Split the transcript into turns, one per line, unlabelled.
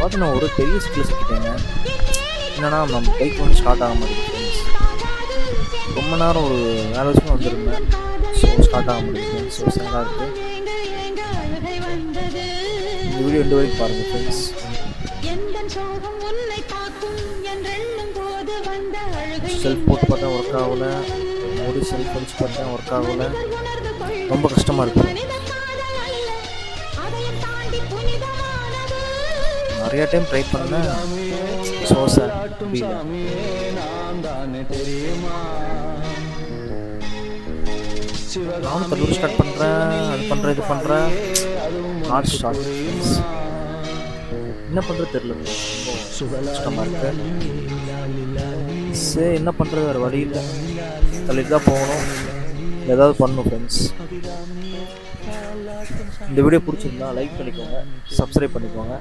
பார்த்து நான் ஒரு பெரிய ஸ்கில் சிக்கிட்டேங்க. என்னன்னா நம்ம பைக் வந்து ஸ்டார்ட் ஆக மாட்டேங்குது ஃப்ரெண்ட்ஸ். ரொம்ப நேரம் ஒரு 4 வருஷம் வந்துருந்தேன். ஸோ ஸ்டார்ட் ஆக மாட்டேங்குது ஃப்ரெண்ட்ஸ். ஸோ சேடாக இருக்குது. இந்த வீடியோ 2 வரைக்கும் பாருங்கள் ஃப்ரெண்ட்ஸ். செல்ஃப் போட்டு பார்த்தேன் ஒர்க் ஆகலை. ஒரு செல்ஃப் அடிச்சு பார்த்தேன் ஒர்க் ஆகலை. ரொம்ப கஷ்டமாக இருக்குது. நிறையா டைம் ட்ரை பண்ணேன். ஸோ சார் புரியல. நானும் கல்லூரி ஸ்டார்ட் பண்ணுறேன், அது பண்ணுறேன், இது பண்ணுறேன், நாட் ஸ்டார்ட். என்ன பண்ணுறது தெரில, கஷ்டமாக இருக்கு. சரி என்ன பண்ணுறது, வேறு வழி இல்லை, தள்ளிட்டு தான் போகணும், ஏதாவது பண்ணணும் ஃப்ரெண்ட்ஸ். இந்த வீடியோ பிடிச்சிருந்தா லைக் பண்ணிக்கோங்க, சப்ஸ்கிரைப் பண்ணிக்கோங்க.